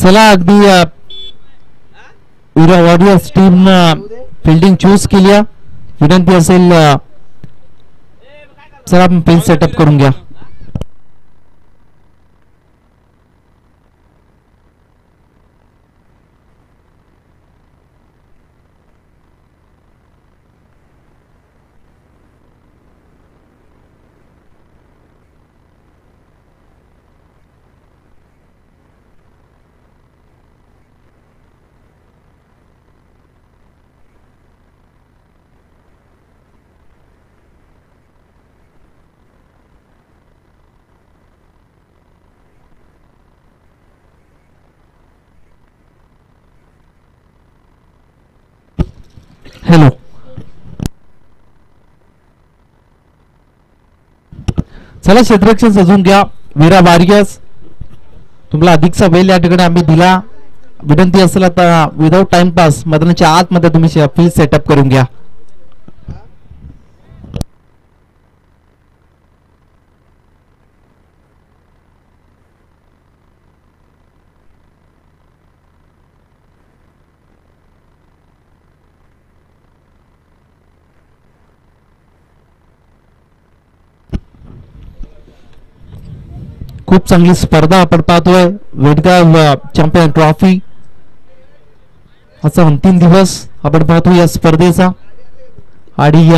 चला अगदी विरा warriors team fielding choose केली. विनंती असेल चला आपण पेन सेटअप करून घ्या. हॅलो, चला क्षेत्ररक्षण सजून घ्या. वीरा वॉरियर्स तुम्हाला अधिकचा वेळ या ठिकाणी आम्ही दिला. विनंती असेल आता विदाउट टाइमपास मैदानाच्या आतमध्ये तुम्ही फील्ड सेटअप करून घ्या. खूप चांगली स्पर्धा आपण पाहतोय. वेडगाव चॅम्पियन ट्रॉफी आजचा अंतिम दिवस आपण पाहतो या स्पर्धेचा. आणि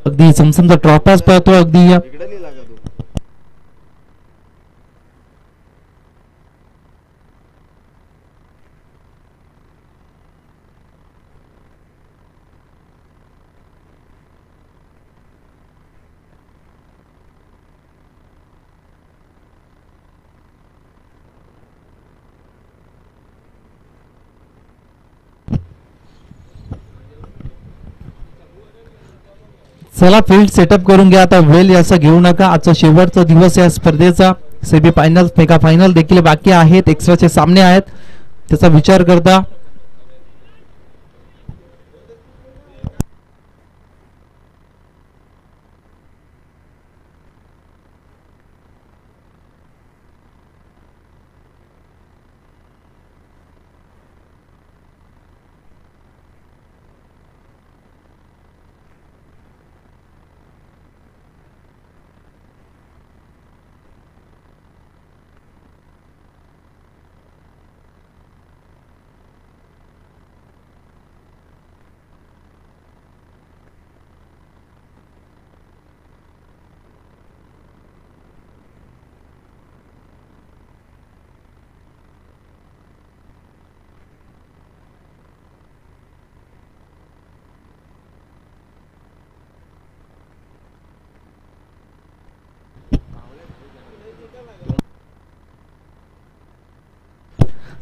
अगदी समजा ट्रॉफाच पाहतोय. अगदी चला फील्ड सेटअप करून घ्या. आता वेल याचा घेऊ नका. आजचा शेवटचा दिवस या स्पर्धेचा. सेमी फायनल मेगा फायनल देखील बाकी आहेत. एक्स्ट्राचे सामने आहेत. त्याचा विचार करता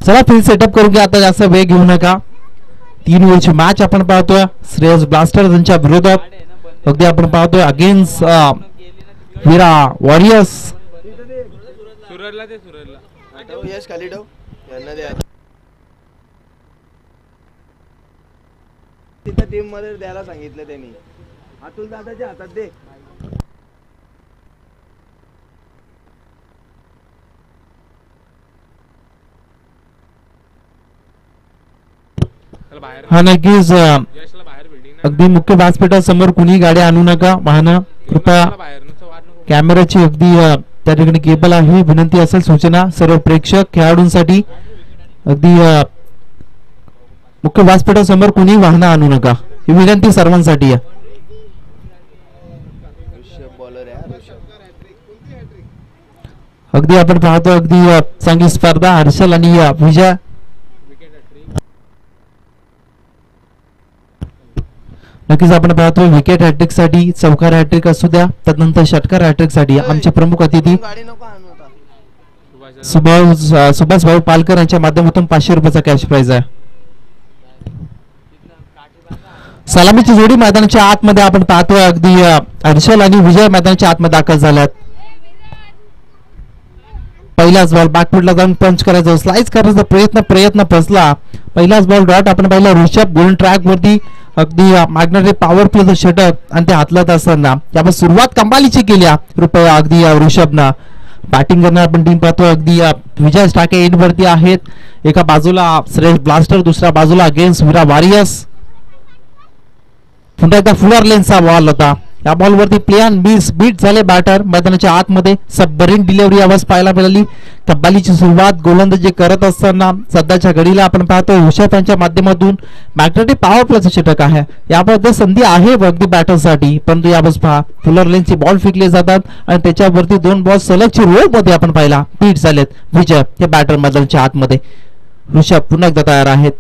चला फील्ड सेटअप करून घ्या. आता जास्त वेळ घेऊ नका. 3 ओव्हरची मॅच आपण पाहतोय. श्रेयस ब्लास्टर्स यांच्या विरोधात अगदी आपण पाहतोय अगेन्स्ट वीरा वॉरियर्स. तिथं टीम मध्ये द्यायला सांगितलं त्यांनी. अतुल दादाच्या हातात दे. हा नक्कीच अगदी मुख्य व्यासपीठासमोर कुणी गाड्या आणू नका. वाहन कृपया कॅमेराची अगदी त्या ठिकाणी केबल आहे. विनंती असेल सूचना सर्व प्रेक्षक खेळाडूंसाठी अगदी मुख्य व्यासपीठासमोर कुणी वाहन आणू नका ही विनंती सर्वांसाठी आहे. अगदी आपण पाहतो अगदी चांगली स्पर्धा. हर्षल आणि विजय नक्कीच आपण पाहतो विकेट हॅट्रिक साठी चौकार हॅट्रिक असू द्या त्यानंतर षटकार हॅट्रिक साठी आमचे प्रमुख अतिथी सुभाष भाऊ पालकर यांच्या माध्यमातून 500 रुपयाचा कॅश प्राइज आहे. सलामीची जोडी मैदानाच्या आतमध्ये आपण पाहतोय अगदी हर्षल आणि विजय मैदानाच्या आतमध्ये दाखल झाल्यात. पहिलाच बॉल बॅकफुटला जाऊन पंच करायचा स्लाइस करायचा प्रयत्न फसला. पहिलाच बॉल डॉट आपण पाहिला. ऋषभ गोल्ड ट्रॅक वरती अगदी मागणारे पॉवरफुल षटक आणि ते हातलात असताना त्यामुळे सुरुवात कमालीची केली रुपया अगदी ऋषभना. बॅटिंग करणार आपण टीम पाहतो. अगदी विजय टाके एंड वरती आहेत. एका बाजूला श्रेयस ब्लास्टर, दुसऱ्या बाजूला अगेन्स्ट विरा वारियर्स. पुन्हा एकदा फुलर लेन्सचा बॉल होता. या बॉल वरती प्लेन बीट झाले बॅटर. मैदानाच्या आतमध्ये सबमरीन डिलिव्हरी आवाज पाहायला मिळाली. कब्बालीची सुरुवात गोलंदाजी करत असताना सध्याच्या घडीला आपण पाहतो हुशार यांच्या माध्यमातून मॅग्नेटिक पॉवर प्लेचं षटक आहे. यामध्ये संधी आहे अगदी बॅटरसाठी, परंतु यावेळेस पहा फुलर लेन्सचे बॉल फेकले जातात आणि त्याच्यावरती 2 बॉल सलगची रोल मध्ये आपण पाहिला बीट झालेत. विजय हे बॅटर मैदानाच्या आतमध्ये. ऋषभ पुन्हा एकदा तयार आहेत.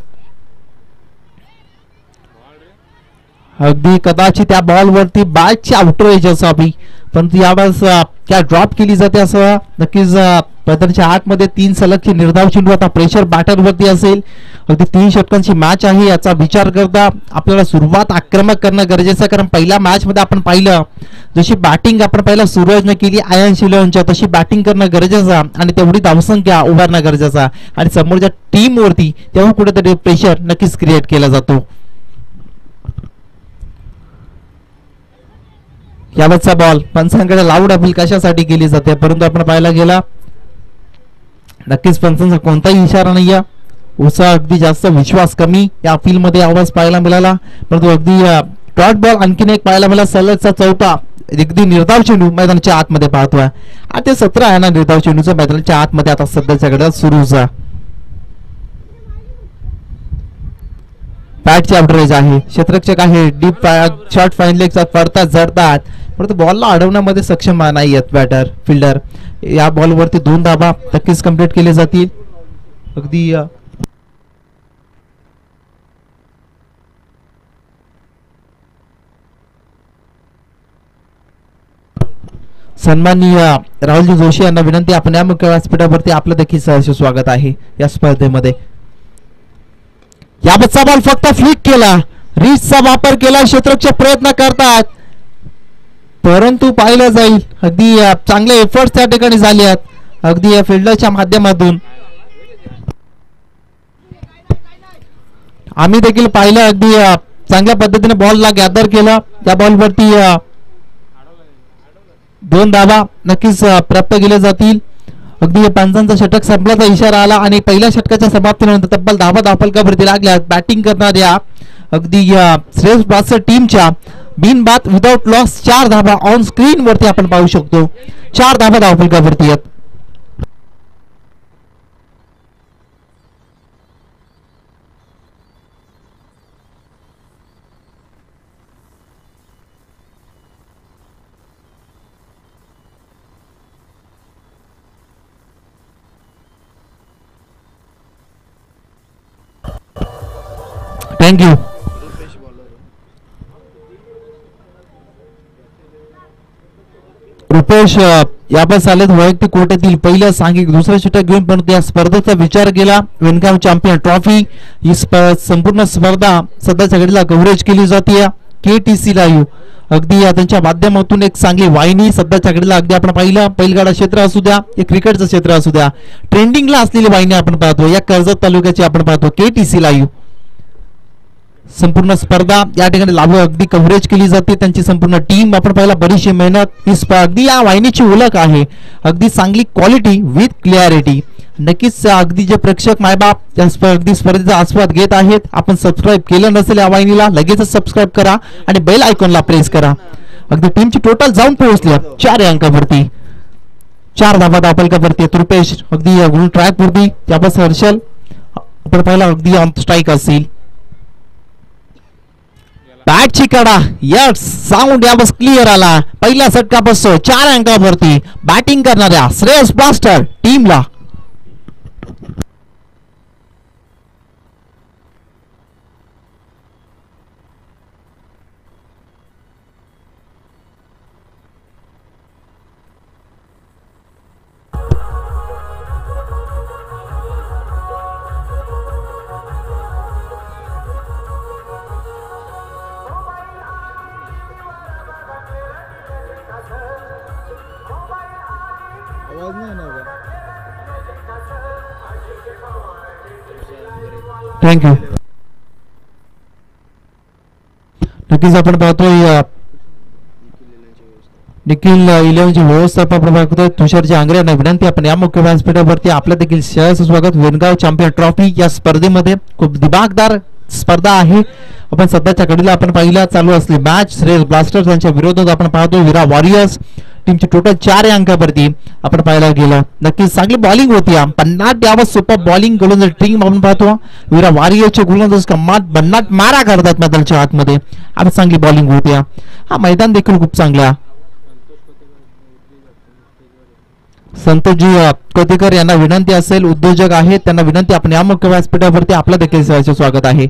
अगदी कदाचित त्या बॉल वरती बॅटची आउटर एज असावी, परंतु यावेळेस क्या ड्रॉप केली जाते असं नक्कीच. मैदानाच्या आतमध्ये 3 सलगची निर्धाव चेंडू. आता प्रेशर बॅटर वरती असेल. अगदी 3 षटकांची मॅच आहे. याचा विचार करता आपल्याला सुरुवात आक्रमक करणं गरजेचं आहे, कारण पहिल्या मॅच मध्ये आपण पाहिलं जशी बॅटिंग आपण पहिला सूरजने केली आयन शिलोनच्या, तशी बॅटिंग करणं गरजेचं आणि तेवढी धावसंख्या उभारणं गरजेचं आणि समोरच्या टीम वरती तेव्हा कुठेतरी प्रेशर नक्कीच क्रिएट केला जातो. यावरचा बॉल पंचांकडे लाऊड अपील कशासाठी केली जाते, परंतु आपण पाहायला गेला नक्कीच पंचांचा कोणताही इशारा नाहीये. उत्साह अगदी जास्त, विश्वास कमी या अपील मध्ये आवाज पाहायला मिळाला. परंतु अगदी डॉट बॉल आणखीन एक पाहायला मिळाला. सलगचा चौथा अगदी निर्धाव चेंडू मैदानाच्या आतमध्ये पाहतोय. आता 17 आहे ना निर्धाव चेंडूचा मैदानाच्या आतमध्ये आता सध्याच्या घड्याळात सुरूचा. बॅटची अवरेज आहे. क्षेत्ररक्षक आहे. डीप शॉर्ट फाईन लेगचा पडतात झडतात, परंतु बॉलला अडवण्यामध्ये सक्षम नाही आहेत बॅटर फिल्डर. या बॉलवरती 2 धाबा नक्कीच कंप्लीट केले जातील. अगदी सन्माननीय राहुलजी जोशी यांना विनंती, आपण या मुख्य व्यासपीठावरती आपलं देखील सहर्ष स्वागत आहे या स्पर्धेमध्ये. याबतचा बॉल फक्त फ्लिक केला. रिचचा वापर केला. क्षेत्ररक्षक प्रयत्न करतात, परंतु पाहिलं जाईल अगदी चांगले एफर्ट्स त्या ठिकाणी झाले आहेत अगदी या फिल्डरच्या माध्यमातून. आम्ही देखील पाहिलं अगदी चांगल्या पद्धतीने बॉलला गॅदर केला. त्या बॉलवरती 2 धावा नक्कीच प्राप्त केले जातील. अगदी पंचांचा षटक संपल्याचा इशारा आला आणि पहिल्या षटकाच्या समाप्तीनंतर तब्बल 10 धावफलकावरती लागल्या. बॅटिंग करणाऱ्या अगदी श्रेयस ब्लास्टर टीमच्या बिनबाद विदाउट लॉस 4 धावा ऑन स्क्रीन वरती आपण पाहू शकतो. 4 धावा धावफलकावरती आहेत. थँक्यू. रुपेश याबाबत आलेत वैयक्तिक कोट्यातील पहिलं सांघिक दुसरं षटक घेऊन, पण या स्पर्धेचा विचार केला. वेनकाम चॅम्पियन ट्रॉफी ही संपूर्ण स्पर्धा सध्याच्या घडीला कव्हरेज केली जाते KTC लाईव्ह. अगदी त्यांच्या माध्यमातून एक चांगली वाहिनी सध्याच्या घडीला अगदी आपण पाहिलं बैलगाडा क्षेत्र असू द्या, एक क्रिकेटचं क्षेत्र असू द्या, ट्रेंडिंगला असलेली वाहिनी आपण पाहतो. या कर्जत तालुक्याची आपण पाहतो KTC लाईव्ह. संपूर्ण स्पर्धा या ठिकाणी लाभ अगदी कव्हरेज केली जाते. त्यांची संपूर्ण टीम आपण पाहिला बरीचशी मेहनत ही अगदी या वाहिनीची ओळख आहे. अगदी चांगली क्वालिटी विथ क्लिअरिटी. नक्कीच अगदी जे प्रेक्षक मायबाप अगदी स्पर्धेचा आस्वाद घेत आहेत, आपण सबस्क्राईब केलं नसेल या वाहिनीला लगेचच सबस्क्राईब करा आणि बेल आयकॉनला प्रेस करा. अगदी टीमची टोटल जाऊन पोहोचली 4 अंकावरती. 4 धावा धावफलकावरती. रुपेश अगदी ट्रॅक वरती. त्यापास हर्षल आपण पाहिला अगदी ऑन स्ट्राईक असेल. बॅटची कडा यस साऊंड यावेळेस क्लिअर आला. पहिला षटका बसतो 4 अंकावरती बॅटिंग करणाऱ्या श्रेयस ब्लास्टर टीमला. थँक्यू. नक्कीच आपण पाहतोय देखील 11चे व्यवस्थापक प्रभाग तुषारजी आंग्रे यांना विनंती आपण या मुख्य व्यासपीठावरती आपलं देखील सहर्ष स्वागत. वेणगाव चॅम्पियन ट्रॉफी या स्पर्धेमध्ये खूप दिमागदार स्पर्धा आहे. आपण सध्याच्या घडीला आपण पाहिला चालू असली मॅच श्रेयस ब्लास्टर्स यांच्या विरोधात आपण पाहतो विरा वॉरियर्स. टीमची टोटल 4 अंकावरती आपण पाहायला गेलं. नक्कीच चांगली बॉलिंग होती. 50 यावं सुपर बॉलिंग गोलंदाज टीम आपण पाहतो. विरा वॉरियर्सचे गोलंदाज भन्नाट मारा करतात मैदानाच्या आतमध्ये. आता चांगली बॉलिंग होती. हा मैदान देखील खूप चांगला. संतोषजी कोतेकर यांना विनंती असेल, उद्योजक आहेत, त्यांना विनंती आपण या मुख्य व्यासपीठावरती आपलं देखील सहर्ष स्वागत आहे.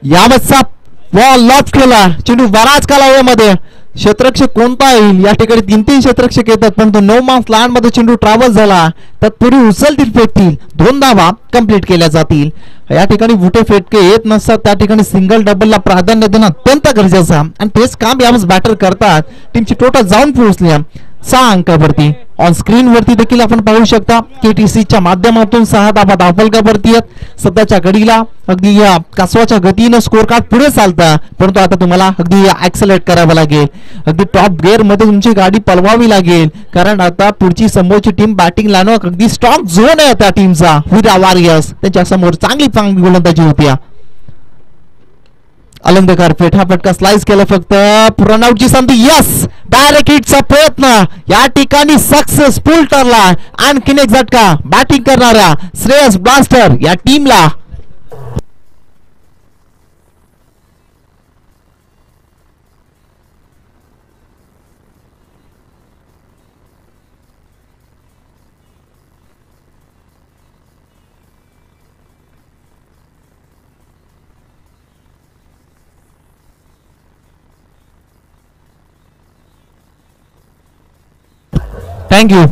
यावतचा बॉल लॉफ्ट केला, चेंडू बराच कालावधीमध्ये क्षेत्ररक्षक कोणता येईल या ठिकाणी 3 क्षेत्ररक्षक येतात, परंतु 9 मार्क्स लाईन मध्ये चेंडू ट्रॅव्हल झाला. तत्पूर्वी उचलतील फेकतील 2 धावा कंप्लीट केल्या जातील. या ठिकाणी बुटे फेटके येत नसतात, त्या ठिकाणी सिंगल डबलला प्राधान्य देणं अत्यंत गरजेचं आणि तेच काम यावेळेस बॅटर करतात. टीमची टोटल जाऊन पोहोचली 6 अंकावरती. ऑन स्क्रीन वरती देखील आपण पाहू शकता केटीसीच्या माध्यमातून 6 धावा धावफलकावरती आहेत. सध्याच्या घडीला अगदी या कासवाच्या गतीनं स्कोर कार्ड पुढे चालतं, परंतु आता तुम्हाला अगदी ऍक्सेलरेट करावं लागेल. अगदी टॉप गिअर मध्ये तुमची गाडी पळवावी लागेल, कारण आता पुढची समोरची टीम बॅटिंग लाईनवर अगदी स्ट्रॉंग झोन आहे त्या टीमचा. विरा वॉरियर्स त्यांच्या समोर चांगली गोलंदाजी होती. अलंकार फेठा फटका स्लाइस केला, फक्त रनआउटची संधी. यस, डायरेक्ट हिटचा प्रयत्न या ठिकाणी सक्सेसफुल ठरला. आणखीन एक झटका बॅटिंग करणाऱ्या श्रेयस ब्लास्टर या टीमला. थँक्यू.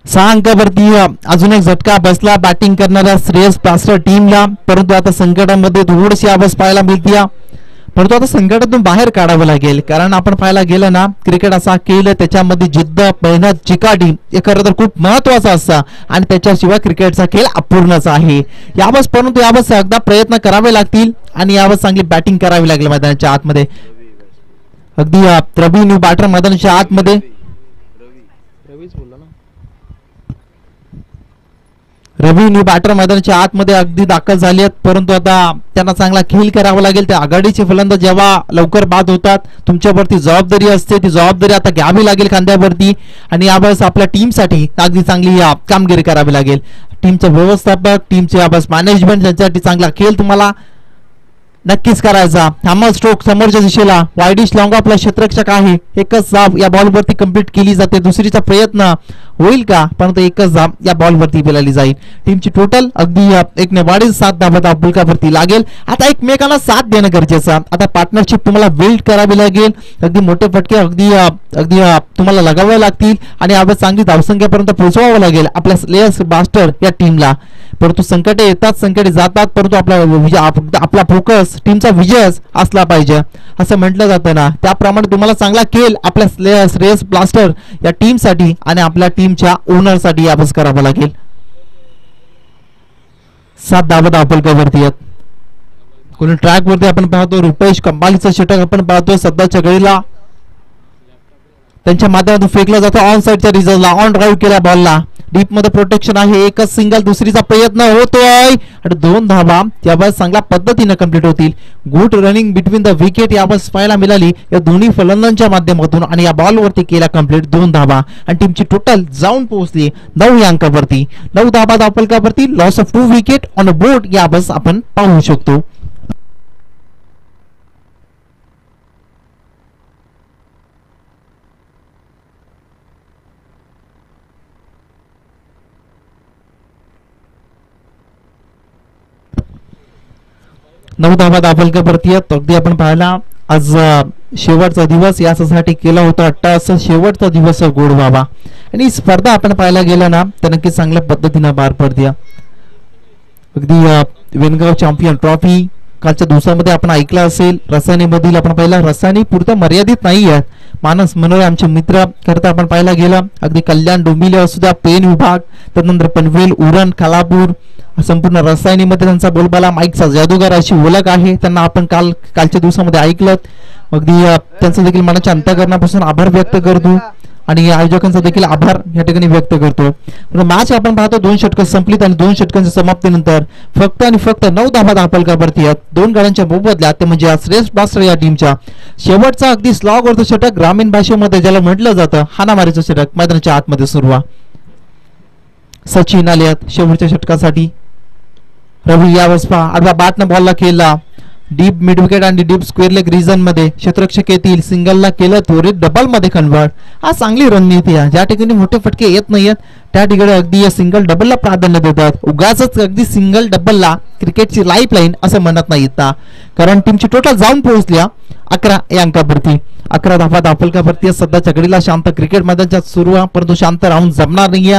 6 अंकावरती अजून एक झटका बसला बॅटिंग करणाऱ्या श्रेयस ब्लास्टर टीमला, परंतु आता संकटामध्ये थोडीशी आवाज पाहायला मिळते. परंतु आता संकटातून बाहेर काढावं लागेल, कारण आपण पाहायला गेलं ना, क्रिकेट असा खेळ त्याच्यामध्ये जिद्द मेहनत चिकाटी हे खरं तर खूप महत्वाचं असतं आणि त्याच्याशिवाय क्रिकेटचा खेळ अपूर्णच आहे. यावेळेस परंतु यावेळेस एकदा प्रयत्न करावे लागतील आणि यावेळेस चांगली बॅटिंग करावी लागेल मैदानाच्या आतमध्ये. अगदी रवी न्यू बॅटर मैदानाच्या आतमध्ये रवी न्यू बॅटर मैदानाच्या आतमध्ये अगदी दाखल झाले आहेत, परंतु आता त्यांना चांगला खेळ करावा लागेल. त्या आघाडीचे फलंदाज जेव्हा लवकर बाद होतात, तुमच्यावरती जबाबदारी असते, ती जबाबदारी आता घ्यावी लागेल खांद्यावरती आणि यावेळेस आपल्या टीमसाठी अगदी चांगली कामगिरी करावी लागेल. टीमचे व्यवस्थापक, टीमचे यावेळेस मॅनेजमेंट यांच्यासाठी चांगला खेळ तुम्हाला नक्कीच करायचा. हॅमर स्ट्रोक समोरच्या दिशेला वायडिश लॉंग आपला क्षेत्ररक्षक आहे. एकच धाव या बॉलवरती कंप्लीट केली जाते. दुसरीचा प्रयत्न होईल का, परंतु एकच धाव या बॉलवरती पेलली जाईल. टीमची टोटल अगदी एक वाढीव 7 धावा धावफलकावरती लागेल. आता एकमेकांना साथ देणं गरजेचं. आता पार्टनरशिप तुम्हाला बिल्ड करावी लागेल. अगदी मोठे फटके अगदी तुम्हाला लगावे लागतील आणि यावेळेस चांगली धावसंख्यापर्यंत पोहोचवावं लागेल आपल्या श्रेयस ब्लास्टर या टीमला. परंतु संकटे येतात, संकटे जातात, परंतु आपला फोकस टीमचा विजयच असला पाहिजे असं म्हटलं जातं ना, त्याप्रमाणे तुम्हाला चांगला खेळ आपल्या श्रेयस ब्लास्टर या टीमसाठी आणि आपल्या टीमच्या ओनरसाठी यावेळेस करावा लागेल. 7 धावा धावफलकावरती आहेत. कोणी ट्रॅक वरती आपण पाहतो रुपेश कंबालीचं षटक आपण पाहतो. सध्याच्या घडीला त्यांच्या माध्यमातून फेकला जातो ऑन साइडच्या रिझल्टला. ऑन ड्राईव्ह केल्या बॉलला, डीप मध्ये प्रोटेक्शन आहे. एकच सिंगल, दुसरीचा प्रयत्न होतोय आणि 2 धावा यावेळेस चांगल्या पद्धतीने कंप्लीट होतील. Good running between the wicket यावेळेस पाहायला मिळाली या दोन्ही फलंदाजांच्या माध्यमातून आणि या बॉलवरती केला कंप्लीट 2 धावा आणि टीमची टोटल जाऊन पोहोचली 9 अंकावरती. 9 धावा धावफलकावरती. Loss of 2 wicket on a board यावेळेस आपण पाहू शकतो. नऊ धावा धावफलकावरती आहेत. अगदी आपण पाहिला आज शेवटचा दिवस यासाठी केला होता अट्टास शेवटचा दिवस गोड व्हावा आणि ही स्पर्धा आपण पाहायला गेलं ना तर नक्की चांगल्या पद्धतीने पार पडते. अगदी वेणगाव चॅम्पियन ट्रॉफी कालच्या दिवसामध्ये आपण ऐकलं असेल. रसायनीमधील आपण पाहिला रसायनी पुरतं मर्यादित नाही आहेत, मानस मनोरे आमचे मित्र करता आपण पाहायला गेलं अगदी कल्याण डोंबिवली असू द्या, पेन विभाग, त्यानंतर पनवेल, उरण, खालापूर, संपूर्ण रसायनीमध्ये त्यांचा बोलबाला, माईकचा जादूगार अशी ओळख आहे. त्यांना आपण कालच्या दिवसामध्ये ऐकलं. अगदी त्यांचं देखील मनाच्या अंतःकरणापासून आभार व्यक्त करतो आणि आयोजकांचा देखील आभार या ठिकाणी व्यक्त करतो. मॅच आपण पाहतो 2 षटकं संपलीत आणि 2 षटकांच्या समाप्तीनंतर फक्त आणि फक्त 9 धावा दाखलकावरती आहेत. 2 गाड्यांच्या मोबदल्यात ते म्हणजे श्रेष्ठ ब्लास्टर या टीमच्या शेवटचा अगदी स्लॉगवरचं षटक, ग्रामीण भाषेमध्ये ज्याला म्हटलं जातं हाणामारीचं षटक, मैदानाच्या आतमध्ये सुरू. सचिन आलेत शेवटच्या षटकासाठी. रवी यावेळेस आडवा बॅटनं बॉलला खेळला, डीप मिड विकेट आणि डीप स्क्वेअर लेग रिजन मध्ये क्षेत्ररक्षक येतील, सिंगलला केलं त्वरित डबल मध्ये कन्वर्ट. हा चांगली रणनीती आहे. ज्या ठिकाणी मोठे फटके येत नाहीयेत त्या ठिकाणी अगदी सिंगल डबलला प्राधान्य देतात. उगाच अगदी सिंगल डबलला क्रिकेटची लाईफ लाईन असं म्हणत नाहीत ना, कारण टीमची टोटल जाऊन पोहोचल्या 11 या अंकावरती. 11 धावा दाखलकावरती सध्याच्या घडीला शांत क्रिकेट मैदानाच्या सुरू आहे, परंतु शांत राहून जमणार नाहीये.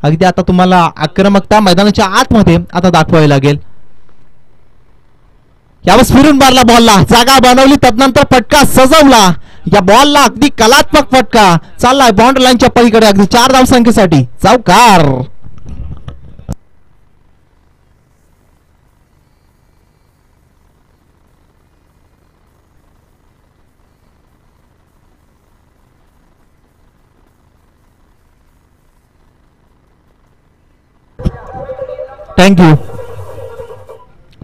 अगदी आता तुम्हाला आक्रमकता मैदानाच्या आतमध्ये आता दाखवावी लागेल. यावेळेस फिरून मारला बॉलला, जागा बनवली, तदनंतर फटका सजवला. या बॉलला अगदी कलात्मक फटका चाललाय बाउंड्री लाईनच्या पलीकडे, अगदी 4 धावसंख्येसाठी चौकार. थँक्यू.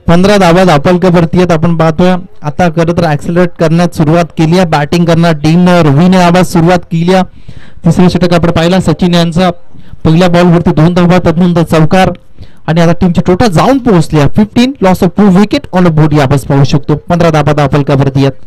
15 धावा दाखलकावरती आहेत. आपण पाहतोय आता खरं तर ऍक्सेलरेट करण्यात सुरुवात केली आहे. बॅटिंग करणार टीमनं रवीने आवाज सुरुवात केली आहे. तिसरे षटक आपण पाहिला सचिन यांचा पहिल्या बॉलवरती 2 धावा, तदनंतर चौकार आणि आता टीमची टोटल जाऊन पोहोचली आहे 15, loss of 2 wicket on a board. यावेळेस पाहू शकतो 15 धावा दाखलकावरती आहेत.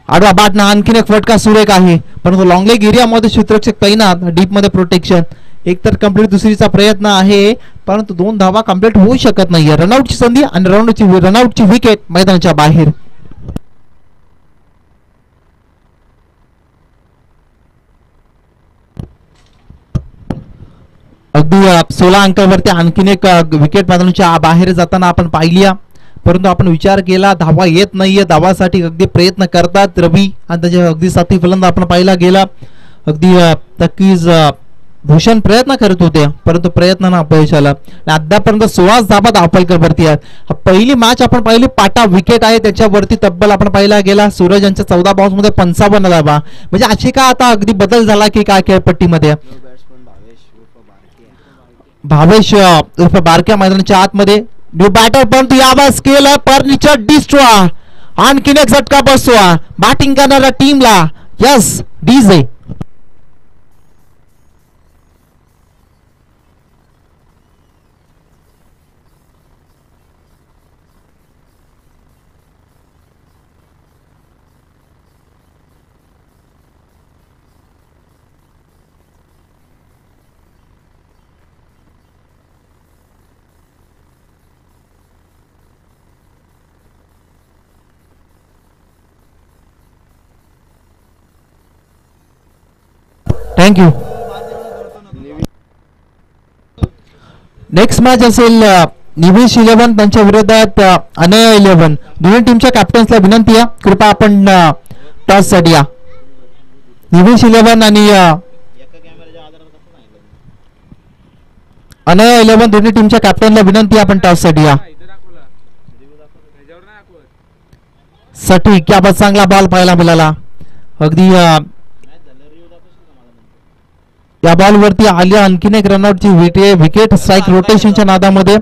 आडवा बॅटनं आणखीन एक फटका सुरेख आहे, परंतु लॉंग लेग एरियामध्ये क्षेत्ररक्षक तैनात, डीप मध्ये प्रोटेक्शन. एकतर कंप्लीट दुसरीचा प्रयत्न आहे, परंतु 2 धावा कंप्लीट होऊ शकत नाहीये. रनआउटची संधी आणि रनआउटची विकेट मैदानाच्या बाहेर. अगदी 16 अंकावरती आणखीन एक विकेट मैदानाच्या बाहेर जाताना आपण पाहिली, परंतु आपण विचार केला धावा येत नाहीये. धावासाठी अगदी प्रयत्न करतात रवी आणि त्याच्या अगदी साथी फलंदाज आपण पाहिला गेला. अगदी तकीज भूषण प्रयत्न करत होते, परंतु प्रयत्नांना अपयश आला. अद्यापर्यंत 16 धावा दाखलकावरती आहेत. पहिली मॅच आपण पाहिली पाटा विकेट आहे, त्याच्यावरती तब्बल आपण पाहिला गेला सूरज यांच्या 14 बॉल्स मध्ये 55 धावा. म्हणजे अशी का आता अगदी बदल झाला की काय खेळपट्टीमध्ये. भावेश उर्फ बारक्या मैदानाच्या आतमध्ये न्यू बॅटर, परंतु यावेळेस केलं फर्निचर डिस्ट्रॉय. आणखीन एक झटका बसवा बॅटिंग करणाऱ्या टीमला. Yes DJ. Thank you. Next match असेल निवेश 11 त्यांच्या विरोधात अनया 11. दोन्ही टीमच्या कॅप्टन्सला विनंती आहे कृपया आपण टॉस साठी या. निवेश 11 आणि अनया 11 दोन्ही टीमच्या कॅप्टनला विनंती आहे आपण टॉस साठी या. साठी क्या बात, चांगला बॉल पाहायला मिळाला. अगदी या बॉल वरती आली आणखीन एक रनआउटची विकेट स्ट्राईक रोटेशनच्या नादामध्ये.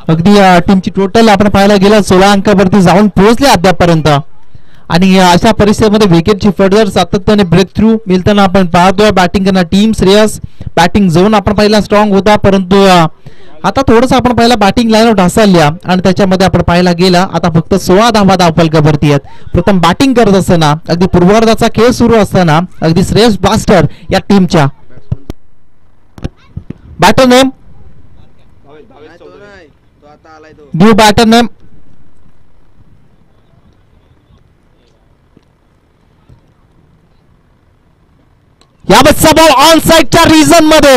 अगदी टीमची टोटल आपण पाहायला गेला 16 अंकावरती जाऊन पोहोचले अद्यापर्यंत. आणि अशा परिस्थितीमध्ये विकेटची फर्दर सातत्याने ब्रेक थ्रू मिळताना आपण पाहतोय. बॅटिंग करणार टीम श्रेयस, बॅटिंग झोन आपण पाहिला स्ट्रॉंग होता, परंतु आता थोडस आपण पाहिला बॅटिंग लाईन ढासळल्या आणि त्याच्यामध्ये आपण पाहायला गेला आता फक्त 16 धावा दाखलकावरती आहेत. प्रथम बॅटिंग करत असताना अगदी पूर्वार्धाचा खेळ सुरू असताना अगदी श्रेयस ब्लास्टर या टीमच्या batter name new batter name यावेळेसचा बॉल ऑन साइडच्या रिजन मध्ये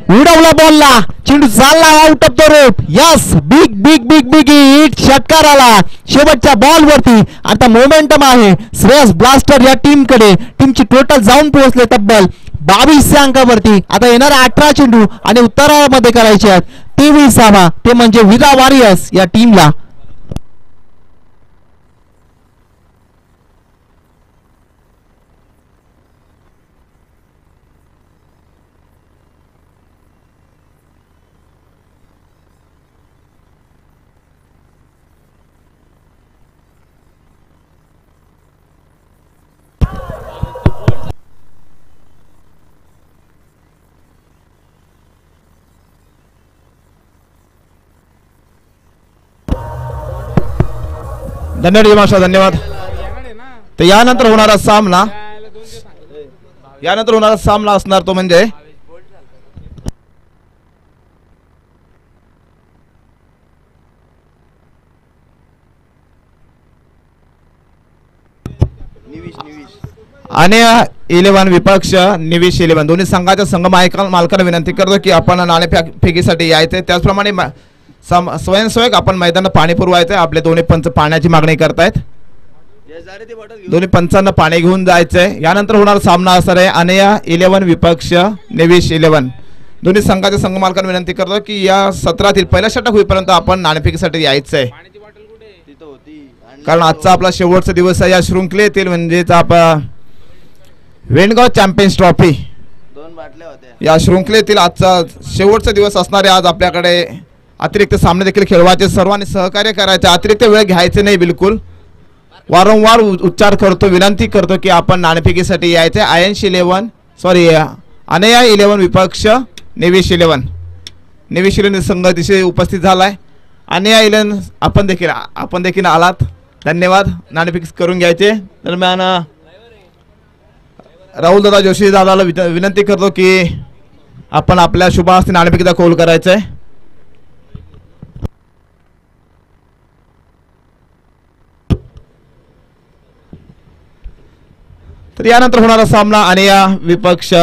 उडवला बॉलला, चेंडू चालला out of the rope. Yes, big big big big hit, षटकार आला शेवटच्या बॉल वरती. आता मोमेंटम आहे श्रेयस ब्लास्टर या टीम कडे. टीमची टोटल जाऊन पोहोचले तब्बल 22 अंकावरती. आता येणारे 18 चेंडू आणि उत्तरामध्ये करायचे आहेत 23 धावा, ते म्हणजे विरा वॉरियर्स या टीमला. धन्यवाद मास्टर, धन्यवाद. तर यानंतर होणारा सामना असणार तो म्हणजे आणि 11 विपक्ष निविश 11. दोन्ही संघाच्या संघ मालकांना विनंती करतो की आपण नाणेफेकीसाठी यायचे. त्याचप्रमाणे स्वयंसेवक आपण मैदानात पाणी पुरवायचंय. आपले दोन्ही पंच पाण्याची मागणी करतायत. दोन्ही पंचांना पाणी घेऊन जायचंय. यानंतर होणारा सामना असणार आहे अनया 11 विपक्ष निविश 11. दोन्ही संघाच्या संघ मालकांना विनंती करतो की या सत्रातील पहिला षटक होईपर्यंत आपण नाणेफेकीसाठी यायचंय, कारण आजचा आपला शेवटचा दिवस आहे या शृंखलेतील, म्हणजेच आपण वेणगाव चॅम्पियन्स ट्रॉफी या शृंखलेतील आजचा शेवटचा दिवस असणारे. आज आपल्याकडे अतिरिक्त सामने देखील खेळवायचे. सर्वांनी सहकार्य करायचे, अतिरिक्त वेळ घ्यायचे नाही. बिलकुल वारंवार उच्चार करतो, विनंती करतो की आपण नाणेफेकीसाठी यायचे. अनया 11 विपक्ष निविश 11. निविश 11 संघ दिशे उपस्थित झालाय. अनया 11 आपण देखील आलात, धन्यवाद. नाणेफेकी करून घ्यायचे. दरम्यान राहुल दादा जोशी दादाला विनंती करतो की आपण आपल्या शुभ हस्ते नाणेफेकीचा कौल करायचा आहे. तर यानंतर होणारा सामना अनया विपक्ष.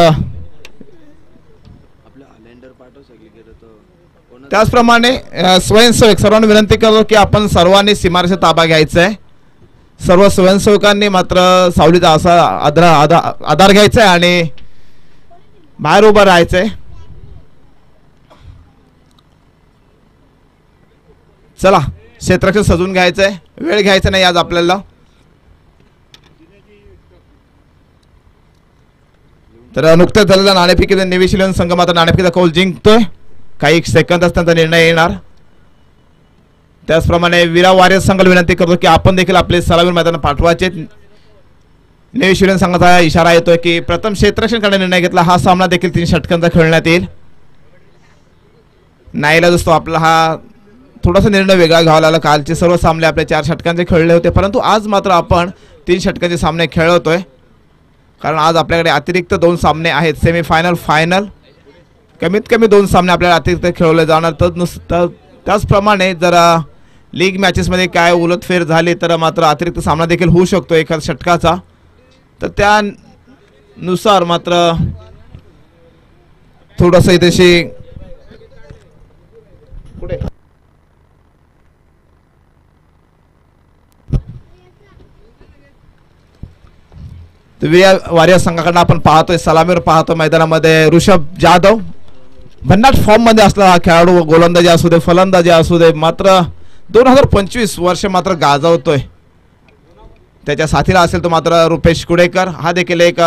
त्याचप्रमाणे स्वयंसेवक सर्वांना विनंती करतो की आपण सर्वांनी सीमारेषा ताबा घ्यायचा आहे. सर्व स्वयंसेवकांनी मात्र सावलीचा असा आधार घ्यायचा आहे आणि बाहेर उभं राहायचंय. चला, क्षेत्ररक्षण सजून घ्यायचंय, वेळ घ्यायचा नाही आज आपल्याला. तर नुकत्याच झालेल्या नाणेफेकीत निविश 11 संघ मात्र नाणेफेकीचा कौल जिंकतोय. काही सेकंद असताना निर्णय येणार. त्याचप्रमाणे विरा वॉरियर्स संघाला विनंती करतो की आपण देखील आपले सलामीर मैदान पाठवायचे. निविश 11 संघाचा इशारा येतोय की प्रथम क्षेत्ररक्षण करण्याचा निर्णय घेतला. हा सामना देखील 3 षटकांचा खेळण्यात येईल. नाहीला दोस्तो आपला हा थोडासा निर्णय वेगळा घ्यावा लागला. कालचे सर्व सामने आपले 4 षटकांचे खेळले होते, परंतु आज मात्र आपण 3 षटकांचे सामने खेळवतोय, कारण आज आपल्याकडे अतिरिक्त 2 सामने आहेत. सेमीफायनल, फायनल, कमीत कमी 2 सामने आपल्याला अतिरिक्त खेळवले जाणार. त्याचप्रमाणे जर लीग मॅचेसमध्ये काय उलटफेर झाली तर मात्र अतिरिक्त सामना देखील होऊ शकतो एका षटकाचा. तर त्यानुसार मात्र थोडंसं इथेशी पुढे वारियर संघाकडनं आपण पाहतोय, सलामीवर पाहतो मैदानामध्ये ऋषभ जाधव. भन्नाट फॉर्म मध्ये असला हा खेळाडू, गोलंदाजी असू दे, फलंदाजी असू दे, मात्र 2025 वर्ष मात्र गाजवतोय. त्याच्या साथीला असेल तो मात्र रुपेश कुडेकर, हा देखील एक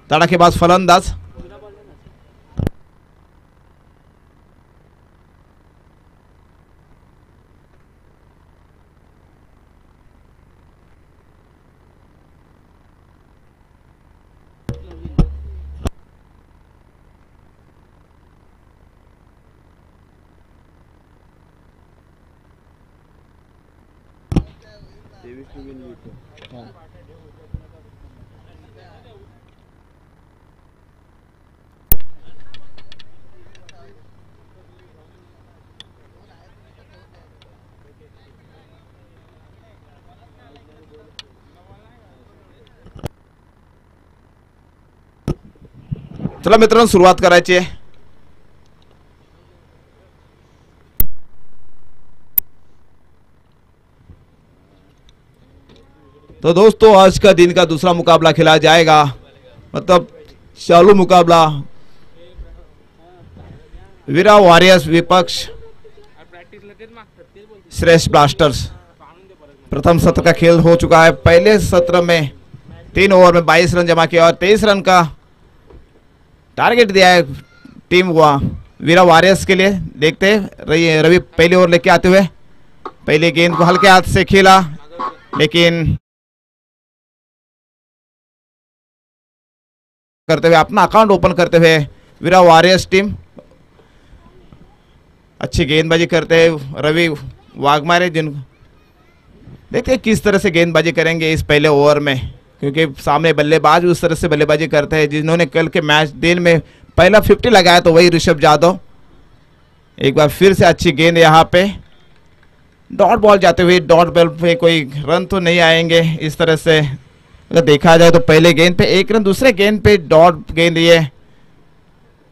तडाखेबाज फलंदाज. चला मित्रांनो, सुरुवात करायची आहे. तो दोस्तों आज का दिन का दूसरा मुकाबला खेला जाएगा, मतलब चालू मुकाबला वीरा वॉरियर्स विपक्ष श्रेष्ठ ब्लास्टर्स। प्रथम सत्र का खेल हो चुका है। पहले सत्र में 3 ओवर में 22 रन जमा किया और 23 रन का टारगेट दिया है टीम वीरा वॉरियर्स के लिए। देखते हैं रवि पहली ओवर लेके आते हुए पहले गेंद को हल्के हाथ से खेला, लेकिन करते हुए अपना अकाउंट ओपन करते हुए वीरा वॉरियर्स टीम अच्छी गेंदबाजी करते हैं रवि वाघमारे। जिन देखते हैं किस तरह से गेंदबाजी करेंगे इस पहले ओवर में, क्योंकि सामने बल्लेबाज भी उस तरह से बल्लेबाजी करते हैं जिन्होंने कल के मैच दिन में पहला 50 लगाया, तो वही ऋषभ यादव। एक बार फिर से अच्छी गेंद यहाँ पे डॉट बॉल जाते हुए, डॉट बॉल पे कोई रन तो नहीं आएंगे। इस तरह से अगर देखा जाए तो पहले गेंद पे 1 रन, दूसरे गेंद पे डॉट गेंद। ये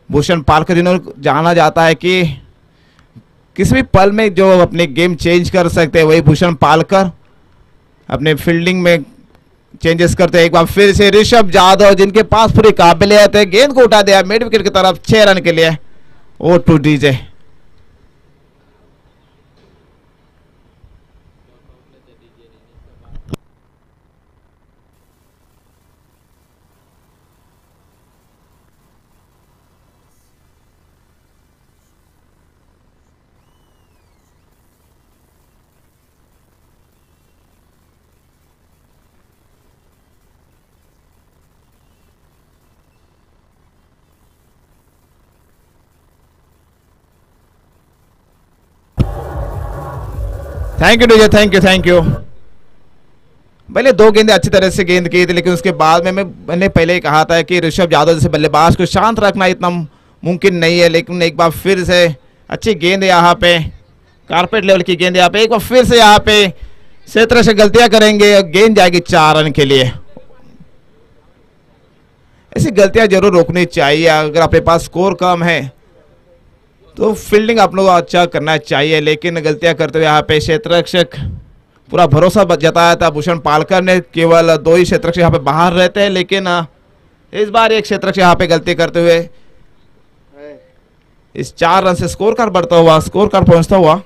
भूषण पालकर जिन्होंने जाना जाता है कि किसी भी पल में जो अपनी गेम चेंज कर सकते हैं, वही भूषण पालकर अपने फील्डिंग में चेंजेस करते हैं। एक बार फिर से ऋषभ यादव जिनके पास पूरी काबिलियत है, गेंद को उठा दिया मिड विकेट की तरफ 6 रन के लिए। Over to DJ thank you DJ, thank you. पहले 2 गेंदें अच्छी तरह से गेंद की थी, लेकिन उसके बाद में मैंने पहले ही कहा था कि ऋषभ यादव जैसे बल्लेबाज को शांत रखना इतना मुमकिन नहीं है। लेकिन एक बार फिर से अच्छी गेंद यहाँ पे, कारपेट लेवल की गेंद यहाँ पे। एक बार फिर से यहाँ पे इस तरह से गलतियां करेंगे, गेंद जाएगी 4 रन के लिए। ऐसी गलतियां जरूर रोकनी चाहिए। अगर आपके पास स्कोर कम है तो फील्डिंग आप लोगों को अच्छा करना चाहिए, लेकिन गलतियां करते हुए यहाँ पे क्षेत्ररक्षक पूरा भरोसा जताया था भूषण पालकर ने। केवल 2 ही क्षेत्ररक्षक यहाँ पे बाहर रहते हैं, लेकिन इस बार एक क्षेत्ररक्षक यहाँ पे गलती करते हुए इस 4 रन से स्कोर कार्ड बढ़ता हुआ, स्कोर कार्ड पहुंचता हुआ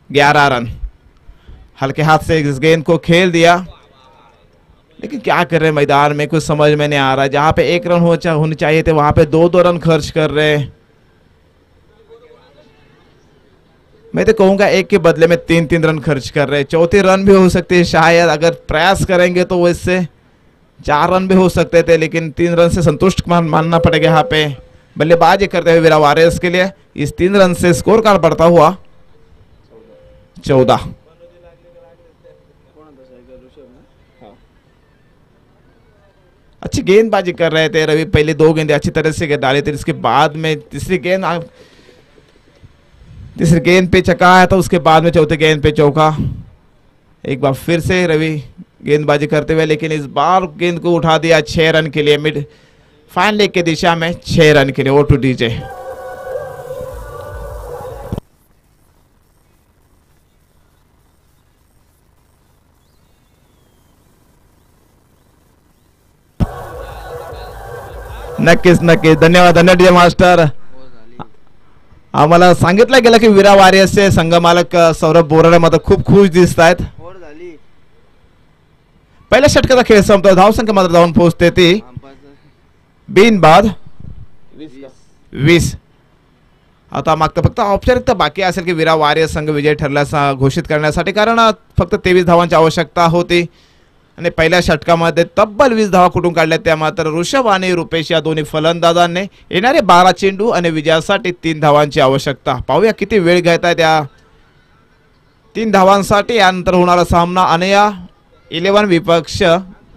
11 रन। हल्के हाथ से इस गेंद को खेल दिया, लेकिन क्या कर रहे हैं मैदान में कुछ समझ में नहीं आ रहा है। जहां पे 1 रन होने चाहिए थे वहां पे 2-2 रन खर्च कर रहे हैं। मैं तो कहूंगा 1 के बदले में 3-3 रन खर्च कर रहे हैं। चौथे रन भी हो सकते हैं शायद, अगर प्रयास करेंगे तो वो इससे 4 रन भी हो सकते थे, लेकिन 3 रन से संतुष्ट मानना पड़ेगा। यहाँ पे बल्लेबाजी करते हुए वीरा वॉरियर्स के लिए इस 3 रन से स्कोर कार्ड बढ़ता हुआ 14। अच्छी गेंदबाजी कर रहे थे रवि। पहले 2 गेंदें अच्छी तरह से डाली थी, इसके बाद में तीसरी गेंद पे चका आया था, उसके बाद में चौथे गेंद पे चौका। एक बार फिर से रवि गेंदबाजी करते हुए, लेकिन इस बार गेंद को उठा दिया 6 रन के लिए, मिड फाइन लेग की दिशा में 6 रन के लिए। ओ टू डीजे नक्कीच धन्यवाद डीजे मास्टर। आम्हाला सांगितलं गेलं की वीरा वॉरियर्सचे संघमालक सौरभ बोराडे मात्र खूप खुश दिसत आहेत। पहिल्या षटकाचा खेळ संपतो, धावसंख्या मात्र धावून पोहोचते ती बिनबाद 20। आता मागतं फक्त औपचारिकता बाकी असेल की वीरा वॉरियर्स संघ विजय ठरल्यास घोषित करण्यासाठी, कारण फक्त 23 धावांची आवश्यकता होती आणि पहिल्या षटकामध्ये तब्बल 20 धावा कुठून काढल्या त्या मात्र ऋषभ आणि रुपेश या दोन्ही फलंदाजांनी। येणारे 12 चेंडू आणि विजयासाठी 3 धावांची आवश्यकता। पाहूया किती वेळ घेताय त्या 3 धावांसाठी। यानंतर होणारा सामना अनया 11 विपक्ष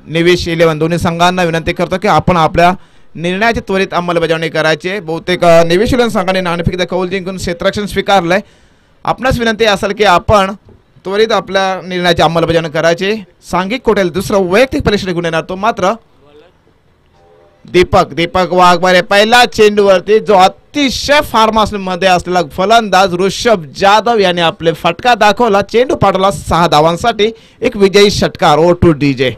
निवेश 11। दोन्ही संघांना विनंती करतो की आपण आपल्या निर्णयाची त्वरित अंमलबजावणी करायची। बहुतेक निवेश 11 संघाने नाणेफेकीचा कौल जिंकून क्षेत्ररक्षण स्वीकारलंय। आपणास विनंती असेल की आपण त्वरित आपल्या निर्णयाची अंमलबजावणी करायची। सांघिक कोट्याला दुसरा वैयक्तिक परीक्षण घेऊन येणार तो मात्र दीपक वाघमारे। पहिला चेंडूवरती जो अतिशय फार्मास मध्ये असलेला फलंदाज ऋषभ जाधव याने आपले फटका दाखवला. चेंडू पाठवला 6 धावांसाठी. एक विजयी षटकार. Over to DJ.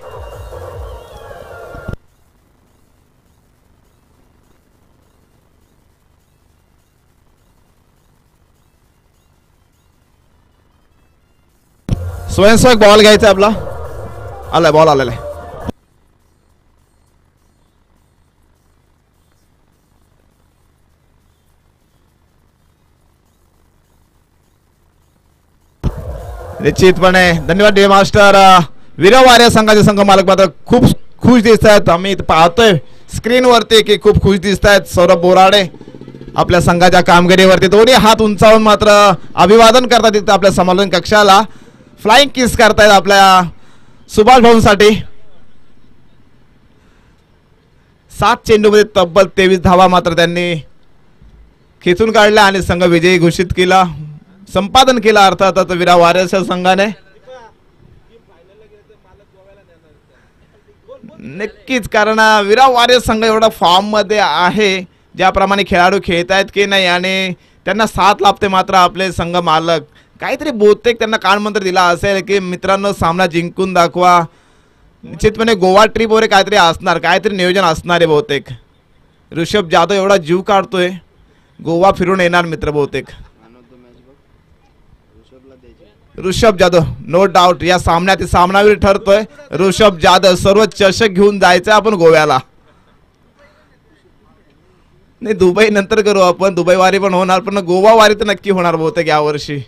स्वयंसेवक बॉल घ्यायचा आपला. आलाय बॉल आलेला आहे. निश्चितपणे धन्यवाद डी मास्टर. वीरवार्य संघाचे संघ मालक मात्र खूप खुश दिसत आहेत. आम्ही पाहतोय स्क्रीनवरती की खूप खुश दिसत आहेत. सौरभ बोराडे आपल्या संघाच्या कामगिरीवरती दोन्ही हात उंचावून मात्र अभिवादन करतात तिथे आपल्या समालोचन कक्षाला. फ्लाइंग किस करतायत आपल्या सुभाष भाऊंसाठी. 7 चेंडूमध्ये तब्बल 23 धावा मात्र त्यांनी खेचून काढल्या आणि संघ विजयी घोषित केला. संपादन केला अर्थातच विरा वारेच्या संघाने. नक्कीच कारण विरा वारे संघ एवढा फॉर्म मध्ये आहे. ज्याप्रमाणे खेळाडू खेळत आहेत की नाही आणि त्यांना साथ लाभते मात्र आपले संघ मालक. काहीतरी बहुतेक त्यांना कानमंत्र दिला असेल की मित्रांनो सामना जिंकून दाखवा. निश्चितपणे गोवा ट्रिप वगैरे काहीतरी असणार. काहीतरी नियोजन असणार आहे बहुतेक. ऋषभ जाधव एवढा जीव काढतोय. गोवा फिरून येणार मित्र बहुतेक. ऋषभ जाधव नो डाऊट या सामन्यात सामनावीर ठरतोय. ऋषभ जाधव सर्व चषक घेऊन जायचं आपण गोव्याला. नाही दुबई नंतर करू आपण. दुबई वारी पण होणार पण गोवा वारी तर नक्की होणार बहुतेक यावर्षी.